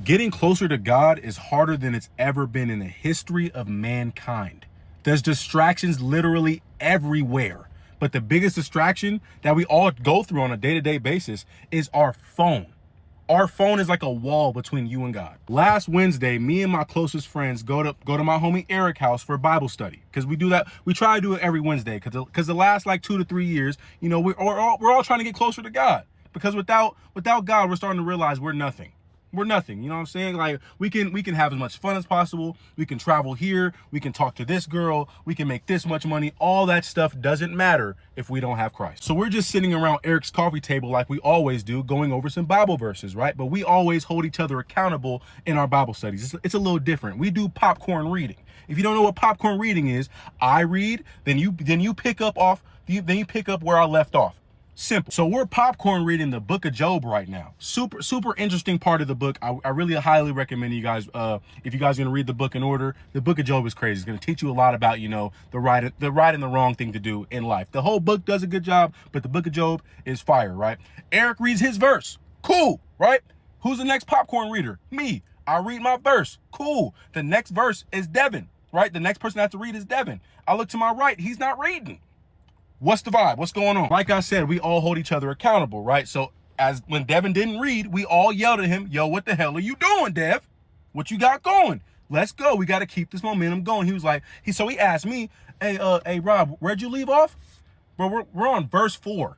Getting closer to God is harder than it's ever been in the history of mankind. There's distractions literally everywhere. But the biggest distraction that we all go through on a day-to-day basis is our phone. Our phone is like a wall between you and God. Last Wednesday, me and my closest friends go to my homie Eric's house for Bible study. Because we do that, we try to do it every Wednesday. Because the last like 2 to 3 years, you know, we're all trying to get closer to God. Because without God, we're starting to realize we're nothing. We're nothing. You know what I'm saying? Like we can have as much fun as possible. We can travel here. We can talk to this girl. We can make this much money. All that stuff doesn't matter if we don't have Christ. So we're just sitting around Eric's coffee table like we always do, going over some Bible verses, right? But we always hold each other accountable in our Bible studies. It's a little different. We do popcorn reading. If you don't know what popcorn reading is, I read, then you pick up where I left off. Simple. So we're popcorn reading the book of Job right now. Super interesting part of the book. I really highly recommend you guys, if you guys are going to read the book in order, the book of Job is crazy. It's going to teach you a lot about, you know, the right and the wrong thing to do in life. The whole book does a good job, but the book of Job is fire, right? Eric reads his verse. Cool, right? Who's the next popcorn reader? Me. I read my verse. Cool. The next verse is Devin, right? The next person I have to read is Devin. I look to my right. He's not reading. What's the vibe? What's going on? Like I said, we all hold each other accountable, right? So when Devin didn't read, we all yelled at him, yo, what the hell are you doing, Dev? What you got going? Let's go. We got to keep this momentum going. He was like, so he asked me, hey, Rob, where'd you leave off? Bro, we're on verse 4.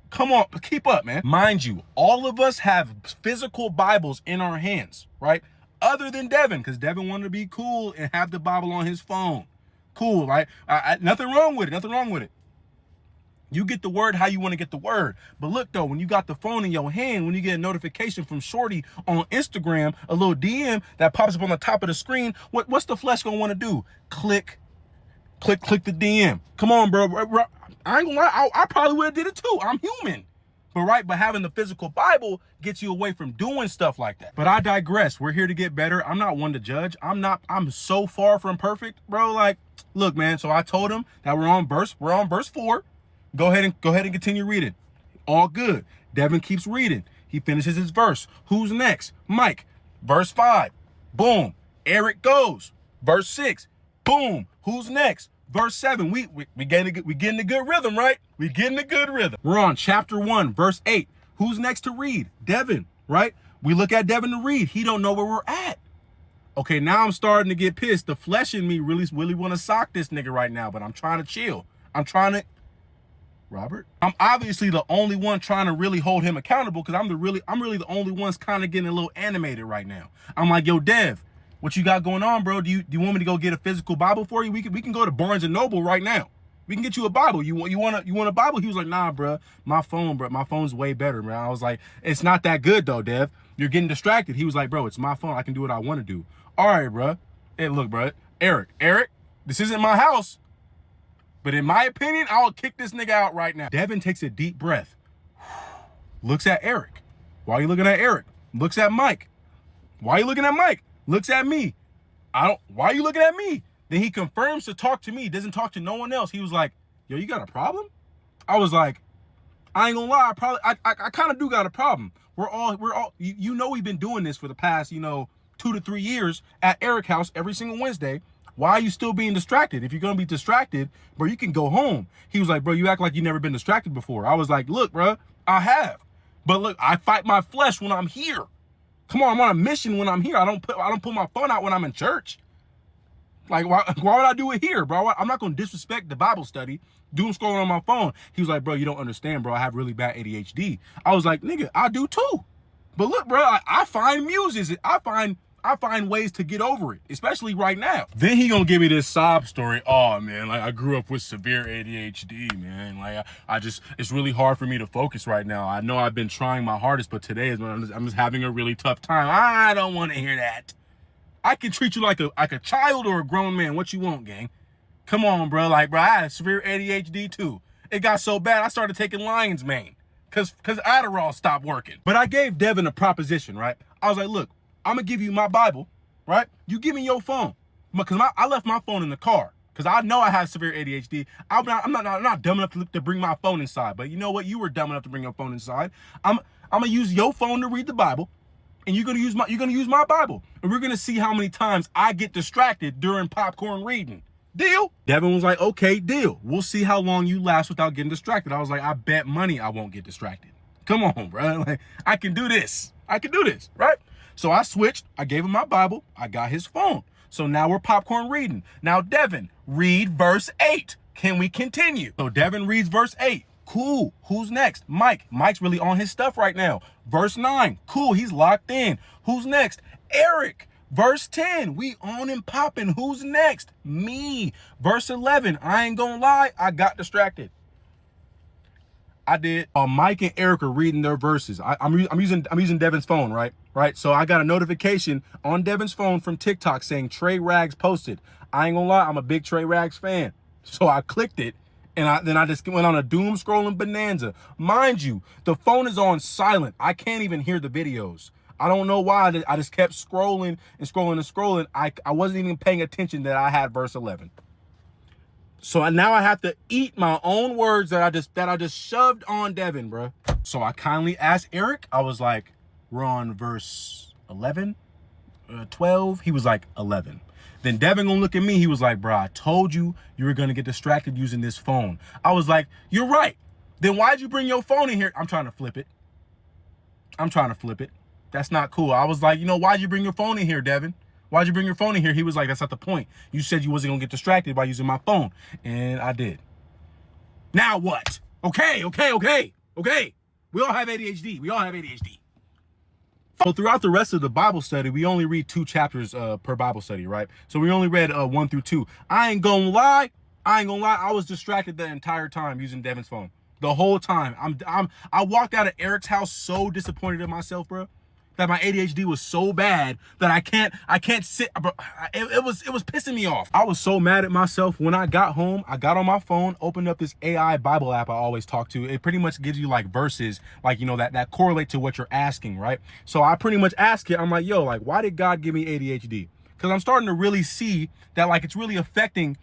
Come on, keep up, man. Mind you, all of us have physical Bibles in our hands, right? Other than Devin, because Devin wanted to be cool and have the Bible on his phone. Cool, right? Nothing wrong with it. You get the word how you want to get the word. But look, though, when you got the phone in your hand, when you get a notification from Shorty on Instagram, a little DM that pops up on the top of the screen, what's the flesh going to want to do? Click the DM. Come on, bro. I ain't gonna lie. I probably would have did it too. I'm human. But having the physical Bible gets you away from doing stuff like that. But I digress. We're here to get better. I'm not one to judge. I'm so far from perfect, bro. Like, look, man. So I told him that we're on verse 4. Go ahead and continue reading. All good. Devin keeps reading. He finishes his verse. Who's next? Mike. Verse 5. Boom. Eric goes. Verse 6. Boom. Who's next? Verse 7, we getting a good rhythm, right? We getting a good rhythm. We're on chapter 1, verse 8. Who's next to read? Devin, right? We look at Devin to read. He don't know where we're at. Okay, now I'm starting to get pissed. The flesh in me really want to sock this nigga right now, but I'm trying to chill. Robert? I'm obviously the only one trying to really hold him accountable because I'm really the only one's kind of getting a little animated right now. I'm like, yo, Dev, what you got going on, bro? Do you want me to go get a physical Bible for you? We can go to Barnes and Noble right now. We can get you a Bible. You want a Bible? He was like, nah, bro. My phone's way better, man. I was like, it's not that good though, Dev. You're getting distracted. He was like, bro, it's my phone. I can do what I want to do. All right, bro. Hey, look, bro. Eric, this isn't my house. But in my opinion, I'll kick this nigga out right now. Devin takes a deep breath. Looks at Eric. Why are you looking at Eric? Looks at Mike. Why are you looking at Mike? Looks at me. Why are you looking at me? Then he confirms to talk to me, doesn't talk to no one else. He was like, yo, you got a problem? I was like, I ain't gonna lie, I kind of do got a problem. We're all, you know, we've been doing this for the past, 2 to 3 years at Eric's house every single Wednesday. Why are you still being distracted? If you're gonna be distracted, bro, you can go home. He was like, bro, you act like you've never been distracted before. I was like, look, bro, I have. But look, I fight my flesh when I'm here. Come on, I'm on a mission when I'm here. I don't put my phone out when I'm in church. Like, why would I do it here, bro? I'm not going to disrespect the Bible study. Doom scrolling on my phone. He was like, bro, you don't understand, bro. I have really bad ADHD. I was like, nigga, I do too. But look, bro, I find muses. I find ways to get over it, especially right now. Then he gonna give me this sob story. Oh man, like I grew up with severe ADHD, man. Like it's really hard for me to focus right now. I know I've been trying my hardest, but today is when I'm just having a really tough time. I don't want to hear that. I can treat you like a child or a grown man. What you want, gang? Come on, bro. Like, bro, I had severe ADHD too. It got so bad I started taking lion's mane because Adderall stopped working. But I gave Devin a proposition, right? I was like, look, I'm gonna give you my Bible, right? You give me your phone, because I left my phone in the car because I know I have severe ADHD. I'm not dumb enough to bring my phone inside. But you know what? You were dumb enough to bring your phone inside. I'm gonna use your phone to read the Bible, and you're gonna use my Bible, and we're gonna see how many times I get distracted during popcorn reading. Deal? Devin was like, okay, deal. We'll see how long you last without getting distracted. I was like, I bet money I won't get distracted. Come on, bro. Like, I can do this. I can do this, right? So I switched. I gave him my Bible. I got his phone. So now we're popcorn reading. Now, Devin, read verse 8. Can we continue? So Devin reads verse 8. Cool. Who's next? Mike. Mike's really on his stuff right now. Verse 9. Cool. He's locked in. Who's next? Eric. Verse 10, we on and popping. Who's next? Me. Verse 11, I ain't gonna lie, I got distracted. I did. Mike and Eric are reading their verses. I'm using Devin's phone, right? So I got a notification on Devin's phone from TikTok saying Trey Rags posted. I ain't gonna lie, I'm a big Trey Rags fan. So I clicked it, and then I just went on a doom scrolling bonanza. Mind you, the phone is on silent. I can't even hear the videos. I don't know why. I just kept scrolling and scrolling and scrolling. I wasn't even paying attention that I had verse 11. So now I have to eat my own words that I just shoved on Devin, bro. So I kindly asked Eric. I was like, we're on verse 11, 12. He was like 11. Then Devin gonna look at me. He was like, bro, I told you were gonna get distracted using this phone. I was like, you're right. Then why'd you bring your phone in here? I'm trying to flip it. That's not cool. I was like, why'd you bring your phone in here, Devin? Why'd you bring your phone in here? He was like, that's not the point. You said you wasn't going to get distracted by using my phone. And I did. Now what? Okay. We all have ADHD. So throughout the rest of the Bible study, we only read 2 chapters per Bible study, right? So we only read 1 through 2. I ain't gonna lie. I was distracted the entire time using Devin's phone. The whole time. I walked out of Eric's house so disappointed in myself, bro. That my ADHD was so bad that I can't sit. It was pissing me off. I was so mad at myself when I got home. I got on my phone, opened up this AI Bible app I always talk to. It pretty much gives you like verses, like, that correlate to what you're asking, right? So I pretty much ask it. I'm like, yo, like, why did God give me ADHD? Because I'm starting to really see that, like, it's really affecting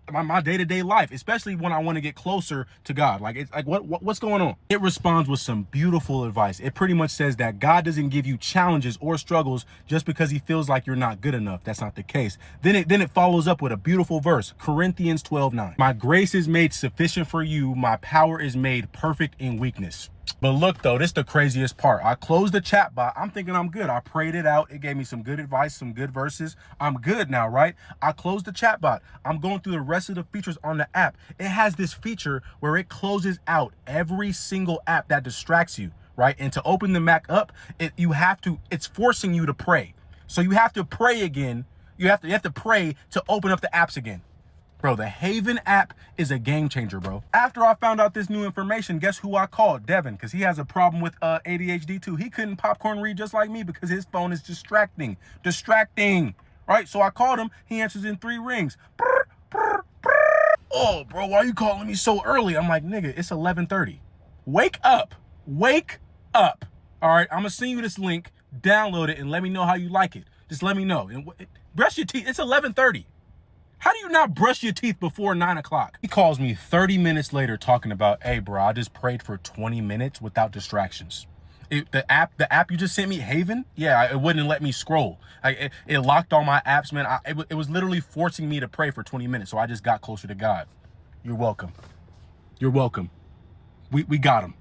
my day-to-day life, especially when I want to get closer to God. Like, it's like, what's going on? It responds with some beautiful advice. It pretty much says that God doesn't give you challenges or struggles just because he feels like you're not good enough. That's not the case. Then it follows up with a beautiful verse, Corinthians 12:9. My grace is made sufficient for you. My power is made perfect in weakness. But look, though, this is the craziest part. I closed the chat bot. I'm thinking I'm good. I prayed it out. It gave me some good advice, some good verses. I'm good now, right? I closed the chat bot. I'm going through the rest of the features on the app. It has this feature where it closes out every single app that distracts you, right? And to open the Mac up, it's forcing you to pray. So you have to pray again. You have to pray to open up the apps again. Bro, the Haven app is a game changer, bro. After I found out this new information, guess who I called? Devin, because he has a problem with ADHD too. He couldn't popcorn read just like me because his phone is distracting, right? So I called him. He answers in 3 rings. Brr, brr, brr. Oh, bro, why are you calling me so early? I'm like, nigga, it's 11:30. Wake up. All right, I'm gonna send you this link. Download it and let me know how you like it. Just let me know. And brush your teeth. It's 11:30. How do you not brush your teeth before 9 o'clock? He calls me 30 minutes later talking about, hey, bro, I just prayed for 20 minutes without distractions. The app you just sent me, Haven, yeah, it wouldn't let me scroll. It locked all my apps, man. It was literally forcing me to pray for 20 minutes, so I just got closer to God. You're welcome. We got him.